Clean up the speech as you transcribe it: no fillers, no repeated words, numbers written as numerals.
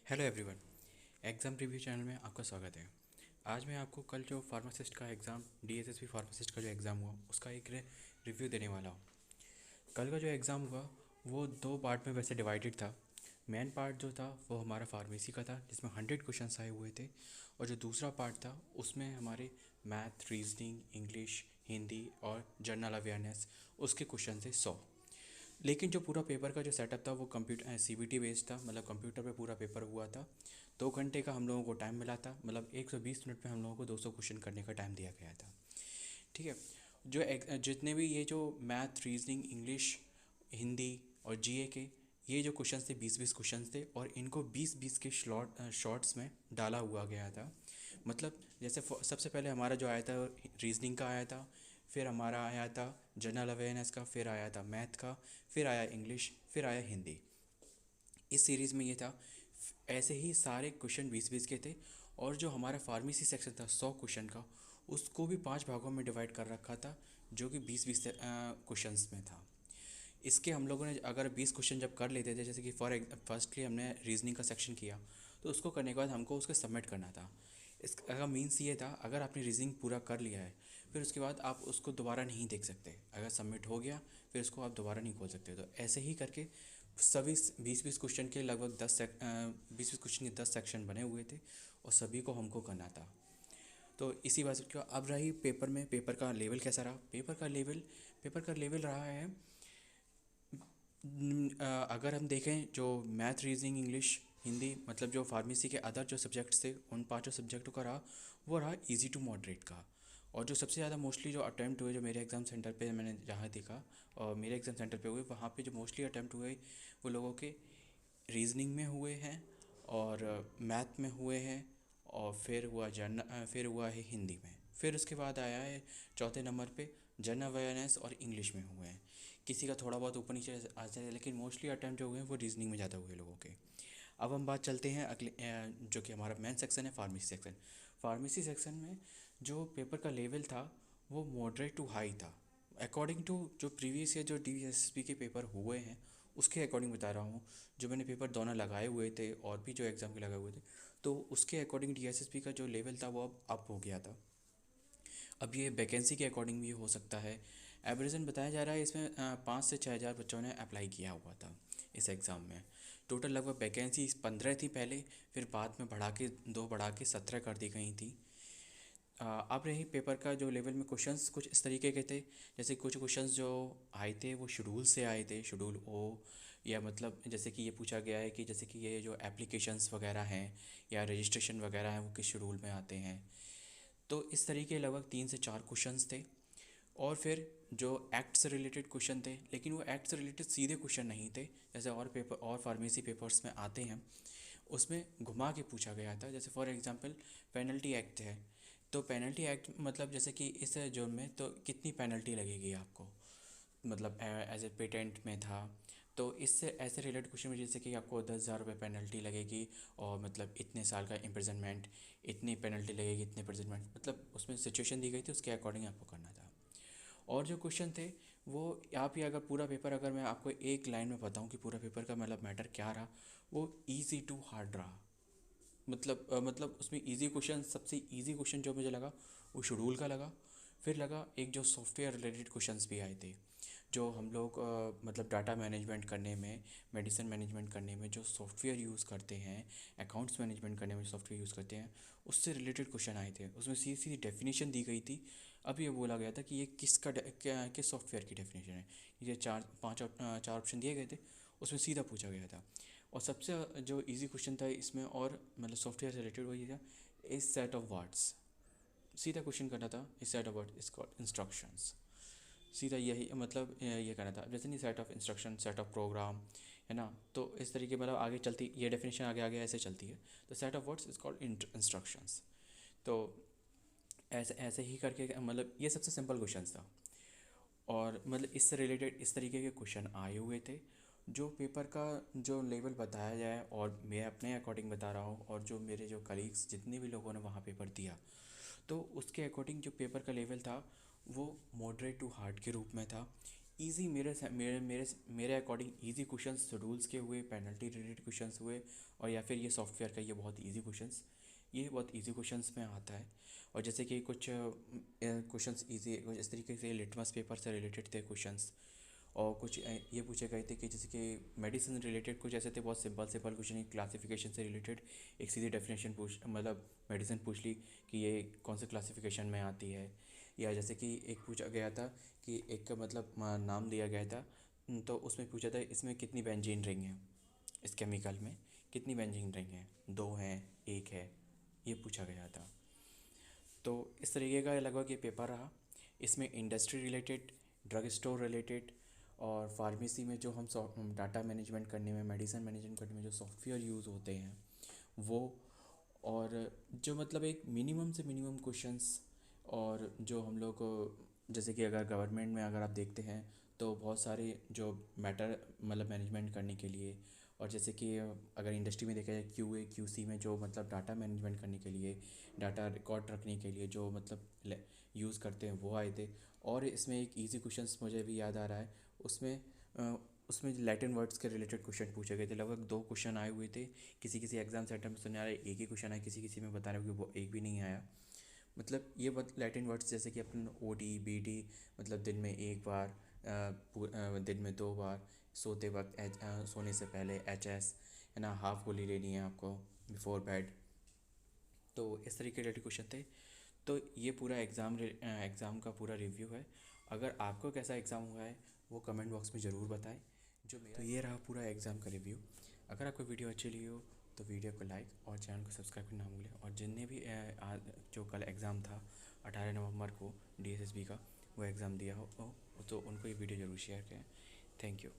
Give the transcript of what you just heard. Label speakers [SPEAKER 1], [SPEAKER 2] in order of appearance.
[SPEAKER 1] Hello everyone. Exam review channel में आपका स्वागत है। आज मैं आपको कल जो फार्मासिस्ट का एग्ज़ाम डीएसएसबी फार्मासिस्ट का जो एग्ज़ाम हुआ उसका एक रिव्यू देने वाला हूँ। कल का जो एग्ज़ाम हुआ वो दो पार्ट में वैसे डिवाइडेड था। मेन पार्ट जो था वो हमारा फार्मेसी का था जिसमें 100 क्वेश्चन आए हुए थे, और जो दूसरा पार्ट था उसमें हमारे मैथ, रीजनिंग, इंग्लिश, हिंदी और जनरल अवेयरनेस उसके क्वेश्चन थे 100। लेकिन जो पूरा पेपर का जो सेटअप था वो कंप्यूटर सीबीटी बेस्ड था, मतलब कंप्यूटर पे पूरा पेपर हुआ था। 2 घंटे का हम लोगों को टाइम मिला था, मतलब 120 मिनट में हम लोगों को 200 क्वेश्चन करने का टाइम दिया गया था। ठीक है। जितने भी ये जो मैथ, रीजनिंग, इंग्लिश, हिंदी और जीए के ये जो क्वेश्चन थे 20-20 क्वेश्चन थे, और इनको 20-20 के शॉर्ट्स में डाला हुआ गया था। मतलब जैसे सबसे पहले हमारा जो आया था रीजनिंग का आया था, फिर हमारा आया था जनरल अवेयरनेस का, फिर आया था मैथ का, फिर आया इंग्लिश, फिर आया हिंदी। इस सीरीज़ में ये था। ऐसे ही सारे क्वेश्चन 20-20 के थे। और जो हमारा फार्मेसी सेक्शन था 100 क्वेश्चन का, उसको भी 5 भागों में डिवाइड कर रखा था, जो कि 20-20 क्वेश्चंस में था। इसके हम लोगों ने अगर 20 क्वेश्चन जब कर लेते थे, जैसे कि फर्स्टली हमने रीजनिंग का सेक्शन किया, तो उसको करने के बाद हमको उसको सबमिट करना था। इसका मीन्स ये था, अगर आपने रीजनिंग पूरा कर लिया है फिर उसके बाद आप उसको दोबारा नहीं देख सकते। अगर सबमिट हो गया फिर उसको आप दोबारा नहीं खोल सकते। तो ऐसे ही करके सभी 20-20 क्वेश्चन के लगभग 20-20 क्वेश्चन के 10 सेक्शन बने हुए थे, और सभी को हमको करना था। तो इसी वजह से क्या अब रही पेपर में, पेपर का लेवल कैसा रहा। पेपर का लेवल रहा है। अगर हम देखें जो मैथ, रीजनिंग, इंग्लिश, हिंदी, मतलब जो फार्मेसी के अदर जो सब्जेक्ट्स थे उन पांचों सब्जेक्टों का रहा, वो रहा इजी टू मॉडरेट का। और जो सबसे ज़्यादा मोस्टली जो अटैम्प्ट हुए, जो मेरे एग्ज़ाम सेंटर पे मैंने जहाँ देखा और मेरे एग्ज़ाम सेंटर पे हुए, वहाँ पे जो मोस्टली अटैम्प्ट हुए वो लोगों के रीजनिंग में हुए हैं, और मैथ में हुए हैं, और फिर हुआ है हिंदी में। फिर उसके बाद आया है चौथे नंबर पे जनरल अवेयरनेस और इंग्लिश में हुए हैं। किसी का थोड़ा बहुत ऊपर नीचे आ जाए, लेकिन मोस्टली अटैम्प्ट जो हुए हैं वो रीजनिंग में ज़्यादा हुए लोगों के। अब हम बात चलते हैं अगले जो कि हमारा मेन सेक्शन है फार्मेसी सेक्शन। फार्मेसी सेक्शन में जो पेपर का लेवल था वो मॉडरेट टू हाई था। अकॉर्डिंग टू जो प्रीवियस ईयर जो डीएसएसबी के पेपर हुए हैं उसके अकॉर्डिंग बता रहा हूँ। जो मैंने पेपर दोनों लगाए हुए थे और भी जो एग्ज़ाम के लगाए हुए थे, तो उसके अकॉर्डिंग डीएसएसबी का जो लेवल था वो अब अप हो गया था। अब ये वैकेंसी के अकॉर्डिंग भी हो सकता है। एवरेजन बताया जा रहा है इसमें 5 से 6 हज़ार बच्चों ने अप्लाई किया हुआ था इस एग्ज़ाम में। टोटल लगभग वैकेंसी 15 थी पहले, फिर बाद में बढ़ा के 17 कर दी गई थी। अब रही पेपर का जो लेवल में क्वेश्चंस कुछ इस तरीके के थे। जैसे कुछ क्वेश्चंस जो आए थे वो शेड्यूल से आए थे, शेड्यूल ओ, या मतलब जैसे कि ये पूछा गया है कि जैसे कि ये जो एप्लीकेशंस वगैरह हैं या रजिस्ट्रेशन वगैरह हैं वो किस शेड्यूल में आते हैं। तो इस तरीके लगभग 3 से 4 क्वेश्चंस थे। और फिर जो एक्ट से रिलेटेड क्वेश्चन थे, लेकिन वो एक्ट से रिलेटेड सीधे क्वेश्चन नहीं थे जैसे और पेपर और फार्मेसी पेपर्स में आते हैं। उसमें घुमा के पूछा गया था। जैसे फॉर एग्जांपल पेनल्टी एक्ट है, तो पेनल्टी एक्ट मतलब जैसे कि इस जुर्म में तो कितनी पेनल्टी लगेगी आपको, मतलब एज ए पेटेंट में था। तो इससे ऐसे रिलेटेड क्वेश्चन में जैसे कि आपको 10,000 रुपये पेनल्टी लगेगी, और मतलब इतने साल का इम्प्रिजनमेंट, इतनी पेनल्टी लगेगी, इतने इम्प्रिजनमेंट, मतलब उसमें सिचुएशन दी गई थी उसके अकॉर्डिंग आपको करना था। और जो क्वेश्चन थे वो आप ही अगर पूरा पेपर अगर मैं आपको एक लाइन में बताऊं कि पूरा पेपर का मतलब मैटर क्या रहा, वो ईजी टू हार्ड रहा। मतलब उसमें इजी क्वेश्चन, सबसे इजी क्वेश्चन जो मुझे लगा वो शेड्यूल का लगा। फिर लगा एक जो सॉफ्टवेयर रिलेटेड क्वेश्चंस भी आए थे, जो हम लोग मतलब डाटा मैनेजमेंट करने में, मेडिसिन मैनेजमेंट करने में जो सॉफ्टवेयर यूज़ करते हैं, अकाउंट्स मैनेजमेंट करने में जो सॉफ्टवेयर यूज़ करते हैं, उससे रिलेटेड क्वेश्चन आए थे। उसमें सीधी सीधी डेफिनेशन दी गई थी। अब ये बोला गया था कि ये किस सॉफ्टवेयर की डेफिनेशन है। ये चार ऑप्शन दिए गए थे, उसमें सीधा पूछा गया था। और सबसे जो इजी क्वेश्चन था इसमें, और मतलब सॉफ्टवेयर से रिलेटेड, वही था इस सेट ऑफ वर्ड्स। सीधा क्वेश्चन करना था, इस set of word is called instructions. सीधा यही मतलब ये करना था। जैसे नहीं set of instruction, set of program, है ना। तो इस तरीके मतलब आगे चलती ये डेफिनेशन आगे आगे ऐसे चलती है। तो set of words is called instructions. तो ऐसे ऐसे ही करके मतलब ये सबसे सिंपल क्वेश्चन था। और मतलब इससे रिलेटेड इस तरीके के क्वेश्चन आए हुए थे। जो पेपर का जो लेवल बताया जाए, और मैं अपने अकॉर्डिंग बता रहा हूँ, और जो मेरे जो कलीग्स जितने भी लोगों ने वहाँ पेपर दिया, तो उसके अकॉर्डिंग जो पेपर का लेवल था वो मॉडरेट टू हार्ड के रूप में था। इजी मेरे अकॉर्डिंग इजी क्वेश्चंस रूल्स के हुए, पेनल्टी रिलेटेड क्वेश्चंस हुए, और या फिर ये सॉफ्टवेयर का ये बहुत इजी क्वेश्चंस, ये बहुत इजी क्वेश्चंस में आता है। और जैसे कि कुछ क्वेश्चंस इजी इस तरीके से लिटमस पेपर से रिलेटेड थे क्वेश्चंस, और कुछ ये पूछे गए थे कि जैसे कि मेडिसिन रिलेटेड कुछ ऐसे थे, बहुत सिंपल सिंपल क्वेश्चन, क्लासिफिकेशन से रिलेटेड एक सीधी डेफिनेशन पूछ, मतलब मेडिसिन पूछ ली कि ये कौन से क्लासिफिकेशन में आती है। या जैसे कि एक पूछा गया था कि एक मतलब नाम दिया गया था, तो उसमें पूछा था इसमें कितनी बेंजीन रिंग है, इस केमिकल में कितनी बेंजीन रिंग है, दो हैं, एक है, ये पूछा गया था। तो इस तरीके का लगभग ये पेपर रहा। इसमें industry related, drug store related, और फार्मेसी में जो हम डाटा मैनेजमेंट करने में, मेडिसिन मैनेजमेंट करने में जो सॉफ्टवेयर यूज़ होते हैं वो, और जो मतलब एक मिनिमम से मिनिमम क्वेश्चंस, और जो हम लोग जैसे कि अगर गवर्नमेंट में अगर आप देखते हैं तो बहुत सारे जो मैटर मतलब मैनेजमेंट करने के लिए, और जैसे कि अगर इंडस्ट्री में देखा जाए क्यू ए क्यू सी में जो मतलब डाटा मैनेजमेंट करने के लिए, डाटा रिकॉर्ड रखने के लिए जो मतलब यूज़ करते हैं वो आए थे। और इसमें एक इजी क्वेश्चंस मुझे भी याद आ रहा है, उसमें उसमें लैटिन वर्ड्स के रिलेटेड क्वेश्चन पूछे गए थे। लगभग दो क्वेश्चन आए हुए थे, किसी किसी एग्जाम सेंटर में सुनने आ रहा है एक ही क्वेश्चन आया, किसी किसी में बता रहे हो कि वो एक भी नहीं आया। मतलब ये लैटिन वर्ड्स जैसे कि अपन ओ डी बी डी, मतलब दिन में एक बार, दिन में दो बार, सोते वक्त सोने से पहले एच एस, है ना, हाफ गोली लेनी है आपको बिफोर बेड। तो इस तरीके के क्वेश्चन थे। तो ये पूरा एग्ज़ाम का पूरा रिव्यू है। अगर आपको कैसा एग्ज़ाम हुआ है वो कमेंट बॉक्स में ज़रूर बताएं। जो मेरा, तो ये रहा पूरा एग्ज़ाम का रिव्यू। अगर आपको वीडियो अच्छी लगी हो तो वीडियो को लाइक और चैनल को सब्सक्राइब करना ना भूलें। और जिनने भी जो कल एग्ज़ाम था 18 नवंबर को DSSB का, वो एग्ज़ाम दिया हो तो उनको ये वीडियो ज़रूर शेयर करें। Thank you.